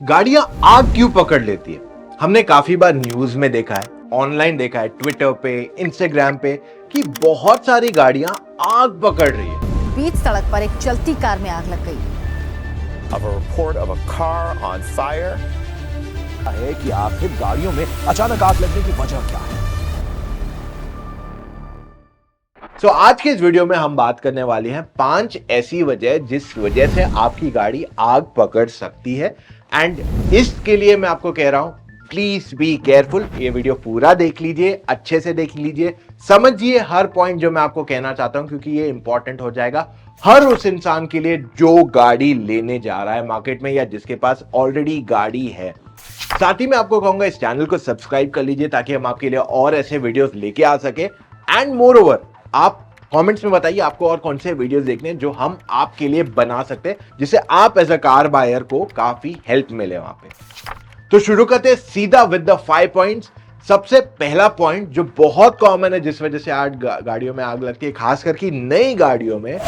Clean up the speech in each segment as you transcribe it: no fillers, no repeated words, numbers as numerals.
गाड़ियां आग क्यों पकड़ लेती है? हमने काफी बार न्यूज में देखा है, ऑनलाइन देखा है, ट्विटर पे, इंस्टाग्राम पे कि बहुत सारी गाड़ियां आग पकड़ रही है। बीच सड़क पर एक चलती कार में आग लग गई। Of a report of a car on fire. है कि आखिर गाड़ियों में अचानक आग लगने की वजह क्या है। आज के इस वीडियो में हम बात करने वाले हैं 5 ऐसी वजह जिस वजह से आपकी गाड़ी आग पकड़ सकती है। एंड इसके लिए मैं आपको कह रहा हूं, प्लीज बी केयरफुल। ये वीडियो पूरा देख लीजिए, अच्छे से देख लीजिए, समझिए हर पॉइंट जो मैं आपको कहना चाहता हूं, क्योंकि ये इंपॉर्टेंट हो जाएगा हर उस इंसान के लिए जो गाड़ी लेने जा रहा है मार्केट में या जिसके पास ऑलरेडी गाड़ी है। साथ ही मैं आपको कहूंगा इस चैनल को सब्सक्राइब कर लीजिए ताकि हम आपके लिए और ऐसे वीडियोस लेके आ सके। एंड मोर ओवर, आप कमेंट्स में बताइए आपको और कौन से वीडियोस देखने हैं जो हम आपके लिए बना सकते हैं, जिससे आप एज अ कार बायर को काफी हेल्प मिले वहां पे। तो शुरू करते हैं सीधा विद द 5 पॉइंट्स। सबसे पहला पॉइंट जो बहुत कॉमन है जिस वजह से आज गाड़ियों में आग लगती है, खास करके नई गाड़ियों में,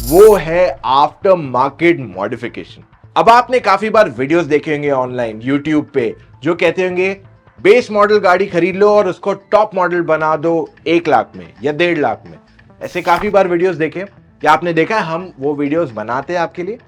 वो है आफ्टर मार्केट मॉडिफिकेशन। अब आपने काफी बार वीडियोस देखे होंगे ऑनलाइन यूट्यूब पे जो कहते होंगे बेस मॉडल गाड़ी खरीद लो और उसको टॉप मॉडल बना दो 1 लाख में या 1.5 लाख में। ऐसे काफी बार वीडियोस देखे। क्या आपने देखा है हम वो वीडियोस बनाते हैं आपके लिए?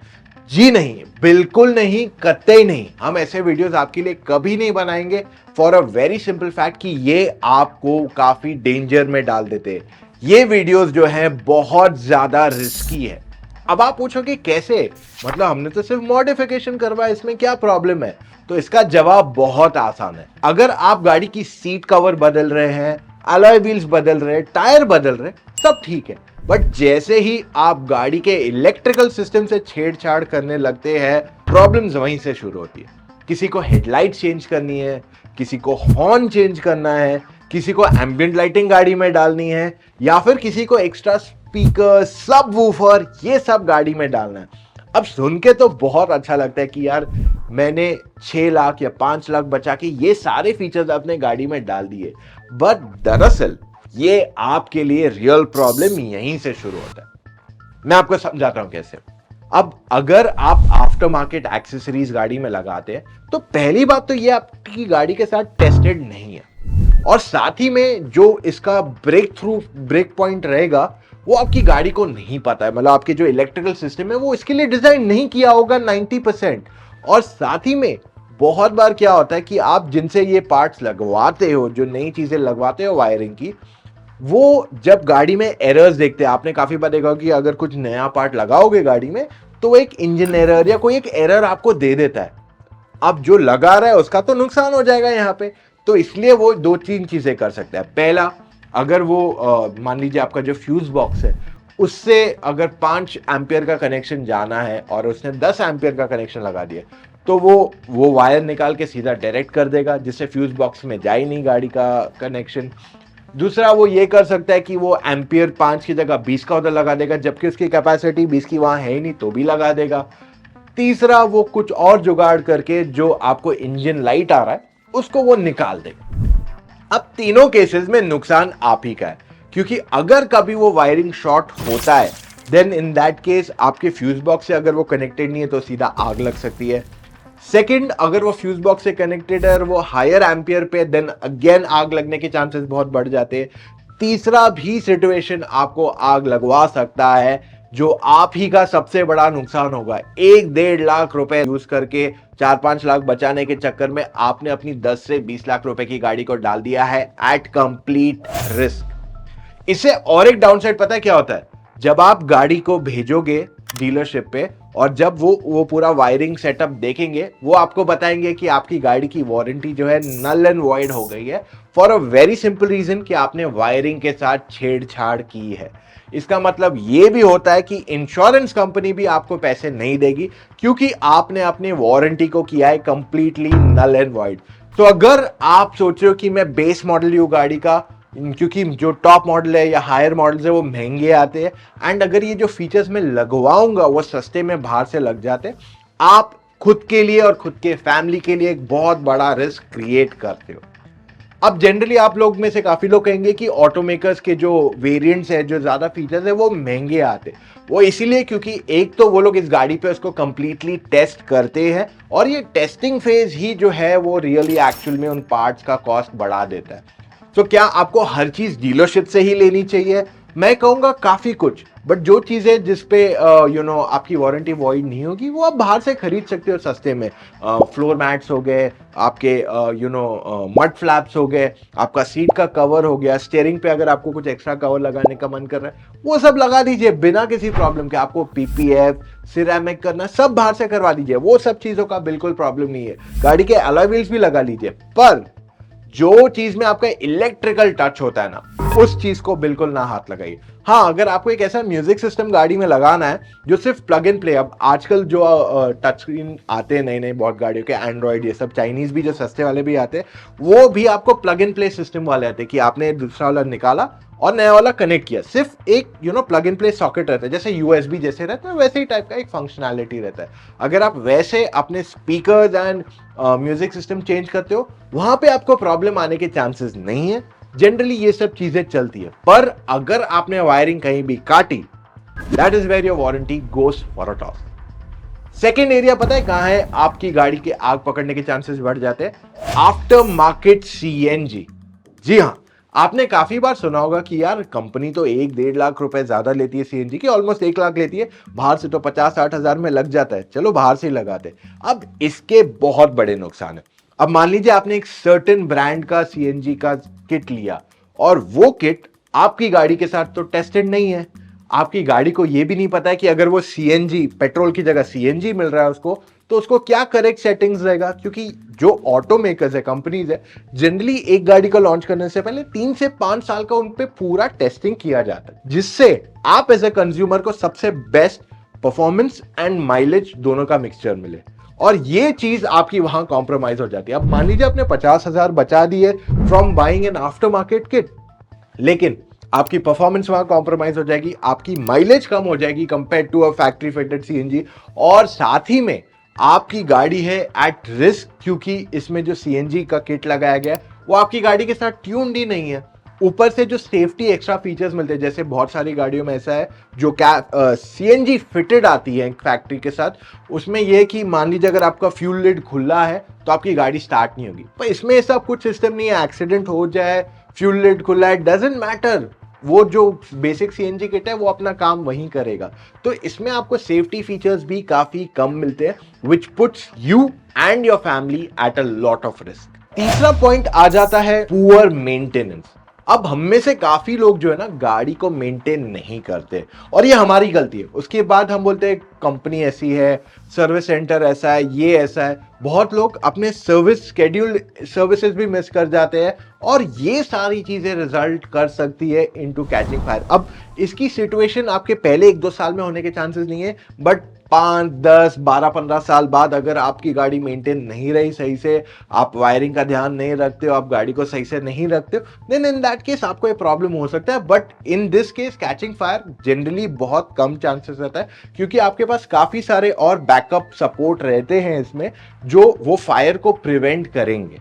जी नहीं, बिल्कुल नहीं, कतई नहीं। हम ऐसे वीडियोस आपके लिए कभी नहीं बनाएंगे for a very simple fact कि ये आपको काफी डेंजर में डाल देते हैं। ये वीडियोस जो है बहुत ज्यादा रिस्की है। अब आप पूछोगे कैसे? मतलब हमने तो सिर्फ मॉडिफिकेशन करवाया, इसमें क्या प्रॉब्लम है? तो इसका जवाब बहुत आसान है। अगर आप गाड़ी की सीट कवर बदल रहे हैं, अलॉय व्हील्स बदल रहे हैं, टायर बदल रहे हैं, सब ठीक है। बट जैसे ही आप गाड़ी के इलेक्ट्रिकल सिस्टम से छेड़छाड़ करने लगते हैं, प्रॉब्लम्स वहीं से शुरू होती है। किसी को हेडलाइट चेंज करनी है, किसी को हॉर्न चेंज करना है, किसी को एम्बिएंट लाइटिंग गाड़ी में डालनी है, या फिर किसी को एक्स्ट्रा स्पीकर, सब वूफर, ये सब गाड़ी में डालना है। अब सुन के तो बहुत अच्छा लगता है कि यार मैंने 6 लाख या 5 लाख बचा के ये सारे फीचर्स अपने गाड़ी में डाल दिए। बट दरअसल ये आपके लिए रियल प्रॉब्लम यहीं से शुरू होता है। मैं आपको समझाता हूं कैसे। अब अगर आप आफ्टर मार्केट एक्सेसरीज गाड़ी में लगाते हैं तो पहली बात तो ये आपकी गाड़ी के साथ टेस्टेड नहीं है, और साथ ही में जो इसका ब्रेक पॉइंट रहेगा वो आपकी गाड़ी को नहीं पता है। मतलब आपके जो इलेक्ट्रिकल सिस्टम है वो इसके लिए डिजाइन नहीं किया होगा 90%। और साथ ही में बहुत बार क्या होता है कि आप जिनसे ये पार्ट्स लगवाते हो, जो नई चीजें लगवाते हो वायरिंग की, वो जब गाड़ी में एरर्स देखते हैं, आपने काफी बार देखा होगा कि अगर कुछ नया पार्ट लगाओगे गाड़ी में तो एक इंजन एरर या कोई एक एरर आपको दे देता है। अब जो लगा रहा है उसका तो नुकसान हो जाएगा यहाँ पे। तो इसलिए वो 2-3 चीजें कर सकता है। पहला, अगर वो मान लीजिए आपका जो फ्यूज बॉक्स है उससे अगर 5 एम्पियर का कनेक्शन जाना है और उसने 10 एम्पियर का कनेक्शन लगा दिया, तो वो वायर निकाल के सीधा डायरेक्ट कर देगा, जिससे फ्यूज बॉक्स में जाए नहीं गाड़ी का कनेक्शन। दूसरा, वो ये कर सकता है कि वो एम्पियर 5 की जगह 20 का उधर लगा देगा, जबकि उसकी कैपेसिटी 20 की वहां है ही नहीं, तो भी लगा देगा। तीसरा, वो कुछ और जुगाड़ करके जो आपको इंजन लाइट आ रहा है उसको वो निकाल देगा। अब तीनों केसेस में नुकसान आप ही का है, क्योंकि अगर कभी वो वायरिंग शॉर्ट होता है देन इन दैट केस आपके फ्यूज बॉक्स से अगर वो कनेक्टेड नहीं है तो सीधा आग लग सकती है। सेकंड, अगर वो फ्यूज बॉक्स से कनेक्टेड है और वो हायर एम्पियर पे, देन अगेन आग लगने के चांसेस बहुत बढ़ जाते हैं। तीसरा भी सिचुएशन आपको आग लगवा सकता है, जो आप ही का सबसे बड़ा नुकसान होगा। 1-1.5 लाख रुपए यूज करके 4-5 लाख बचाने के चक्कर में आपने अपनी 10 से 20 लाख रुपए की गाड़ी को डाल दिया है एट कंप्लीट रिस्क। इससे और एक डाउनसाइड पता है क्या होता है? जब आप गाड़ी को भेजोगे डीलरशिप पे और जब वो पूरा वायरिंग सेटअप देखेंगे, वो आपको बताएंगे कि आपकी गाड़ी की वारंटी जो है नल एंड वॉइड हो गई है, for a very simple reason कि आपने वायरिंग के साथ छेड़छाड़ की है। इसका मतलब ये भी होता है कि इंश्योरेंस कंपनी भी आपको पैसे नहीं देगी, क्योंकि आपने अपनी वारंटी को किया है कंप्लीटली नल एंड वॉइड। तो अगर आप सोच रहे हो कि मैं बेस मॉडल यूं गाड़ी का, क्योंकि जो टॉप मॉडल है या हायर मॉडल्स है वो महंगे आते हैं, एंड अगर ये जो फीचर्स मैं लगवाऊंगा वो सस्ते में बाहर से लग जाते हैं, आप खुद के लिए और खुद के फैमिली के लिए एक बहुत बड़ा रिस्क क्रिएट करते हो। अब जनरली आप लोग में से काफी लोग कहेंगे कि ऑटोमेकर्स के जो वेरिएंट्स है, जो ज्यादा फीचर्स है, वो महंगे आते। वो इसीलिए क्योंकि एक तो वो लोग इस गाड़ी पे उसको कंप्लीटली टेस्ट करते हैं और ये टेस्टिंग फेज ही जो है वो रियली एक्चुअल में उन पार्ट्स का कॉस्ट बढ़ा देता है। तो क्या आपको हर चीज डीलरशिप से ही लेनी चाहिए? मैं कहूंगा काफी कुछ, बट जो चीजें जिसपे आपकी वारंटी वॉइड नहीं होगी वो आप बाहर से खरीद सकते हो सस्ते में। फ्लोर मैट्स हो गए आपके, मड फ्लैप्स हो गए, आपका सीट का कवर हो गया, स्टीयरिंग पे अगर आपको कुछ एक्स्ट्रा कवर लगाने का मन कर रहा है वो सब लगा दीजिए बिना किसी प्रॉब्लम के। आपको पीपीएफ सिरेमिक करना सब बाहर से करवा दीजिए, वो सब चीजों का बिल्कुल प्रॉब्लम नहीं है। गाड़ी के अलॉय व्हील्स भी लगा लीजिए, पर जो चीज में आपका इलेक्ट्रिकल टच होता है ना, उस चीज को बिल्कुल ना हाथ लगाइए। हाँ, अगर आपको एक ऐसा म्यूजिक सिस्टम गाड़ी में लगाना है जो सिर्फ प्लग इन प्ले, अब आजकल जो टच स्क्रीन आते हैं नए नए बहुत गाड़ियों के, एंड्रॉइड ये सब, चाइनीज भी जो सस्ते वाले भी आते हैं, वो भी आपको प्लग इन प्ले सिस्टम वाले आते हैं कि आपने दूसरा वाला निकाला और नया वाला कनेक्ट किया। सिर्फ एक प्लग इन प्ले सॉकेट रहता है, जैसे यूएसबी जैसे रहता है वैसे ही टाइप का एक फंक्शनैलिटी रहता है। अगर आप वैसे अपने speakers and music system change करते हो, वहां पे आपको प्रॉब्लम आने के चांसेस नहीं है। जनरली ये सब चीजें चलती है, पर अगर आपने वायरिंग कहीं भी काटी, that is where your warranty goes for a toss. Second area पता है कहां है आपकी गाड़ी के आग पकड़ने के चांसेस बढ़ जाते हैं? After market CNG. जी हाँ, आपने काफी बार सुना होगा कि यार कंपनी तो 1-1.5 लाख रुपए ज्यादा लेती है सीएनजी की, ऑलमोस्ट 1 लाख लेती है, बाहर से तो 50-60 हजार में लग जाता है, चलो बाहर से ही लगाते। अब इसके बहुत बड़े नुकसान है। अब मान लीजिए आपने एक सर्टेन ब्रांड का सीएनजी का किट लिया और वो किट आपकी गाड़ी के साथ तो टेस्टेड नहीं है। आपकी गाड़ी को यह भी नहीं पता है कि अगर वो सीएनजी, पेट्रोल की जगह सीएनजी मिल रहा है उसको, तो उसको क्या करेक्ट सेटिंग्स रहेगा। क्योंकि जो ऑटोमेकर्स है, कंपनीज है, जनरली एक गाड़ी को लॉन्च करने से पहले 3 से 5 साल का उन पे पूरा टेस्टिंग किया जाता है, जिससे आप एज ए कंज्यूमर को सबसे बेस्ट परफॉर्मेंस एंड माइलेज दोनों का मिक्सचर मिले। और ये चीज आपकी वहां कॉम्प्रोमाइज हो जाती है। अब मान लीजिए आपने 50,000 बचा दिए from buying an after market kit, लेकिन आपकी परफॉर्मेंस वहां कॉम्प्रोमाइज हो जाएगी, आपकी माइलेज कम हो जाएगी compare to a factory fitted CNG, और साथ ही में आपकी गाड़ी है एट रिस्क, क्योंकि इसमें जो सीएनजी का किट लगाया गया है वो आपकी गाड़ी के साथ ट्यून्ड ही नहीं है। ऊपर से जो सेफ्टी एक्स्ट्रा फीचर्स मिलते हैं, जैसे बहुत सारी गाड़ियों में ऐसा है जो सीएनजी फिटेड आती है फैक्ट्री के साथ, उसमें यह है कि मान लीजिए अगर आपका फ्यूल लिड खुला है तो आपकी गाड़ी स्टार्ट नहीं होगी। पर इसमें ऐसा कुछ सिस्टम नहीं है, एक्सीडेंट हो जाए, फ्यूल लिड खुला है, डजंट मैटर, वो जो बेसिक सीएनजी किट है वो अपना काम वहीं करेगा। तो इसमें आपको सेफ्टी फीचर्स भी काफी कम मिलते हैं, विच puts you and your family at a lot of risk. तीसरा पॉइंट आ जाता है पुअर मेंटेनेंस। अब हम में से काफी लोग जो है ना गाड़ी को मेंटेन नहीं करते, और ये हमारी गलती है। उसके बाद हम बोलते हैं कंपनी ऐसी है, सर्विस सेंटर ऐसा है, ये ऐसा है। बहुत लोग अपने सर्विस शेड्यूल सर्विसेज भी मिस कर जाते हैं, और ये सारी चीजें रिजल्ट कर सकती है इनटू कैचिंग फायर। अब इसकी सिचुएशन आपके पहले 1-2 साल में होने के चांसेस नहीं है, बट 5, 10, 12, 15 साल बाद अगर आपकी गाड़ी मेंटेन नहीं रही सही से, आप वायरिंग का ध्यान नहीं रखते हो, आप गाड़ी को सही से नहीं रखते हो, देन इन दैट केस आपको ये प्रॉब्लम हो सकता है। But in this case catching fire generally बहुत कम चांसेस रहता है, क्योंकि आपके पास काफी सारे और बैकअप सपोर्ट रहते हैं इसमें जो वो फायर को प्रिवेंट करेंगे।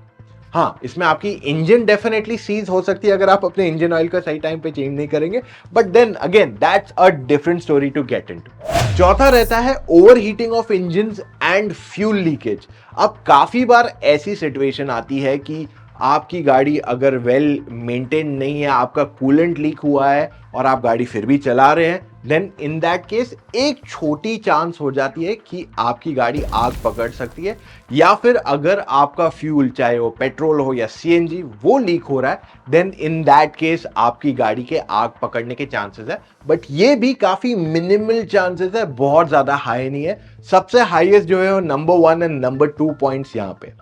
हाँ, इसमें आपकी इंजन डेफिनेटली सीज हो सकती है अगर आप अपने इंजन ऑयल का सही टाइम पे चेंज नहीं करेंगे, but then again that's a different story to get into. चौथा रहता है overheating of engines and fuel leakage. अब काफी बार ऐसी सिचुएशन आती है कि आपकी गाड़ी अगर वेल मेंटेन नहीं है, आपका कूलेंट लीक हुआ है और आप गाड़ी फिर भी चला रहे हैं, देन इन दैट केस एक छोटी चांस हो जाती है कि आपकी गाड़ी आग पकड़ सकती है। या फिर अगर आपका फ्यूल, चाहे वो पेट्रोल हो या सीएनजी, वो लीक हो रहा है, देन इन दैट केस आपकी गाड़ी के आग पकड़ने के चांसेस है। बट ये भी काफी मिनिमल चांसेस है, बहुत ज्यादा हाई नहीं है। सबसे हाईएस्ट जो है वो नंबर 1 एंड नंबर 2 पॉइंट्स यहाँ पे।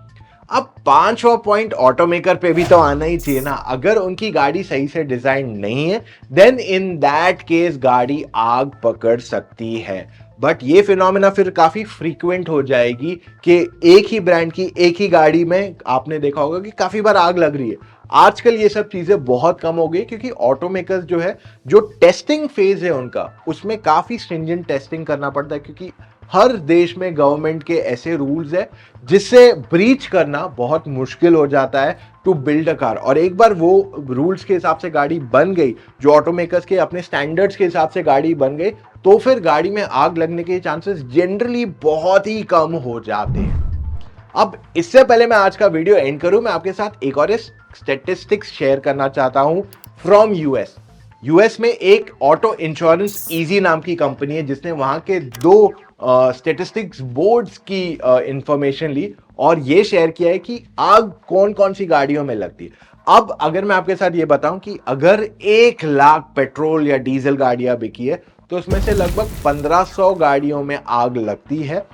अब 5वां पॉइंट ऑटोमेकर पे भी तो आना ही चाहिए ना। अगर उनकी गाड़ी सही से डिजाइन नहीं है, देन इन दैट केस गाड़ी आग पकड़ सकती है। बट ये फिनोमेना फिर काफी फ्रीक्वेंट हो जाएगी कि एक ही ब्रांड की एक ही गाड़ी में आपने देखा होगा कि काफी बार आग लग रही है। आजकल ये सब चीजें बहुत कम हो गई, क्योंकि ऑटोमेकर्स जो है, जो टेस्टिंग फेज है उनका, उसमें काफी स्ट्रिंजेंट टेस्टिंग करना पड़ता है, क्योंकि हर देश में गवर्नमेंट के ऐसे रूल्स है जिससे ब्रीच करना बहुत मुश्किल हो जाता है टू बिल्ड अ कार। और एक बार वो रूल्स के हिसाब से गाड़ी बन गई, जो ऑटोमेकर्स के अपने स्टैंडर्ड्स के हिसाब से गाड़ी बन गई, तो फिर गाड़ी में आग लगने के चांसेस जनरली बहुत ही कम हो जाते हैं। अब इससे पहले मैं आज का वीडियो एंड करूं, मैं आपके साथ एक और स्टैटिस्टिक्स शेयर करना चाहता हूं फ्रॉम यूएस में एक ऑटो इंश्योरेंस इजी नाम की कंपनी है जिसने वहां के 2 स्टैटिस्टिक्स बोर्ड्स की इंफॉर्मेशन ली और ये शेयर किया है कि आग कौन कौन सी गाड़ियों में लगती है। अब अगर मैं आपके साथ ये बताऊं कि अगर 1 लाख पेट्रोल या डीजल गाड़ियां बिकी है तो उसमें से लगभग 1500 गाड़ियों में आग लगती है,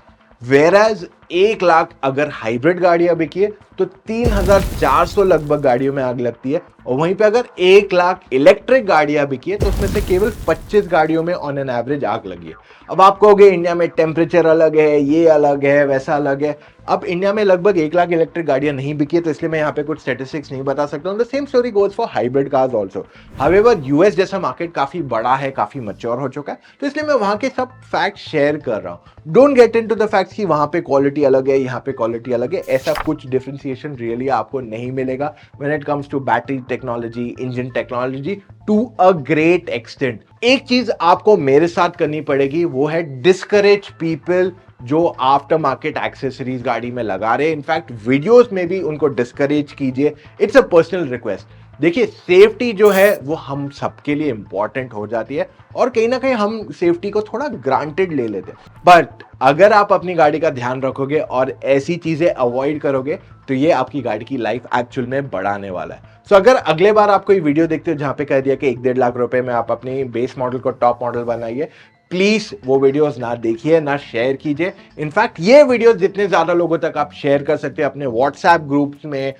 वेराज 1 लाख अगर हाइब्रिड गाड़ियां बिकी है तो 3400 लगभग गाड़ियों में आग लगती है। और वहीं पे अगर 1 लाख इलेक्ट्रिक गाड़ियां बिकी है तो उसमें से केवल 25 गाड़ियों में ऑन एन एवरेज आग लगी है। अब आप कहोगे इंडिया में टेम्परेचर अलग है, ये अलग है, वैसा अलग है। अब इंडिया में लगभग 1 लाख इलेक्ट्रिक गाड़ियां नहीं बिकी है तो इसलिए मैं यहाँ पे कुछ स्टैटिस्टिक्स नहीं बता सकता हूँ। The same story goes for hybrid cars also. However US जैसा मार्केट काफी बड़ा है, काफी मैच्योर हो चुका है, तो इसलिए मैं वहां के सब फैक्ट शेयर कर रहा हूँ। Don't get into the facts कि वहां पे क्वालिटी अलग है, यहाँ पे क्वालिटी अलग है। ऐसा कुछ डिफरेंशिएशन रियली आपको नहीं मिलेगा when it comes to battery technology, engine technology to a great extent. एक चीज आपको मेरे साथ करनी पड़ेगी, वो है डिस्करेज पीपल जो आफ्टर मार्केट एक्सेसरीज गाड़ी में लगा रहे हैं। इनफैक्ट वीडियोस में भी उनको डिस्करेज कीजिए। It's a personal request. देखिए, सेफ्टी जो है वो हम सबके लिए इंपॉर्टेंट हो जाती है और कहीं ना कहीं हम सेफ्टी को थोड़ा ग्रांटेड ले लेते हैं। बट अगर आप अपनी गाड़ी का ध्यान रखोगे और ऐसी चीजें अवॉइड करोगे तो ये आपकी गाड़ी की लाइफ एक्चुअल में बढ़ाने वाला है। सो अगर अगले बार आप कोई वीडियो देखते हो जहां पे कह दिया कि 1-1.5 लाख रुपए में आप अपनी बेस मॉडल को टॉप मॉडल बनाइए, प्लीज वो वीडियोस ना देखिए, ना शेयर कीजिए। इनफैक्ट ये वीडियोस जितने ज्यादा लोगों तक आप शेयर कर सकते हैं अपने व्हाट्सएप ग्रुप्स में,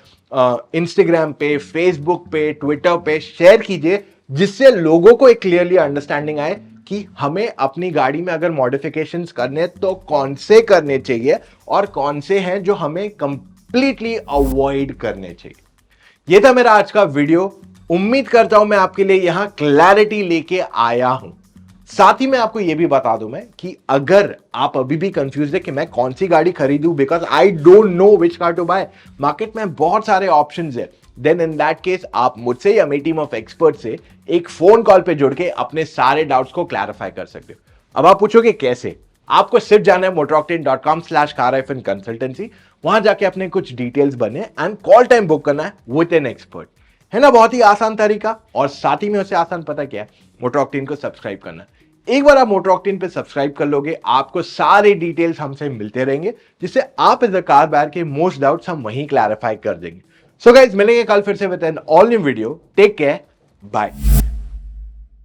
इंस्टाग्राम पे, फेसबुक पे, ट्विटर पे शेयर कीजिए, जिससे लोगों को एक क्लियरली अंडरस्टैंडिंग आए कि हमें अपनी गाड़ी में अगर मॉडिफिकेशंस करने तो कौन से करने चाहिए और कौन से हैं जो हमें कंप्लीटली अवॉइड करने चाहिए। ये था मेरा आज का वीडियो। उम्मीद करता हूं मैं आपके लिए यहां क्लैरिटी लेके आया हूं। साथ ही मैं आपको यह भी बता दूं मैं कि अगर आप अभी भी कंफ्यूज है कि मैं कौन सी गाड़ी खरीदूं because I don't know which car to buy, market में बहुत सारे ऑप्शंस है, देन इन दैट केस आप मुझसे या मेरी टीम ऑफ एक्सपर्ट से एक फोन कॉल पे जुड़ के अपने सारे डाउट्स को क्लैरिफाई कर सकते हो। अब आप पूछोगे कैसे? आपको सिर्फ जाना है motoroctane.com/car-consultancy, वहां जाके अपने कुछ डिटेल्स बने एंड कॉल टाइम बुक करना है विद एन एक्सपर्ट। है ना, बहुत ही आसान तरीका। और साथ ही में उससे आसान पता क्या है, मोटर ऑक्टेन को सब्सक्राइब करना। एक बार आप मोटर ऑक्टेन पे सब्सक्राइब कर लोगे, आपको सारे डिटेल्स हमसे मिलते रहेंगे, जिससे आप एज अ कार बायर के मोस्ट डाउट्स हम वहीं क्लैरिफाई कर देंगे। सो गाइस, मिलेंगे कल फिर से with an all new video. Take care, bye.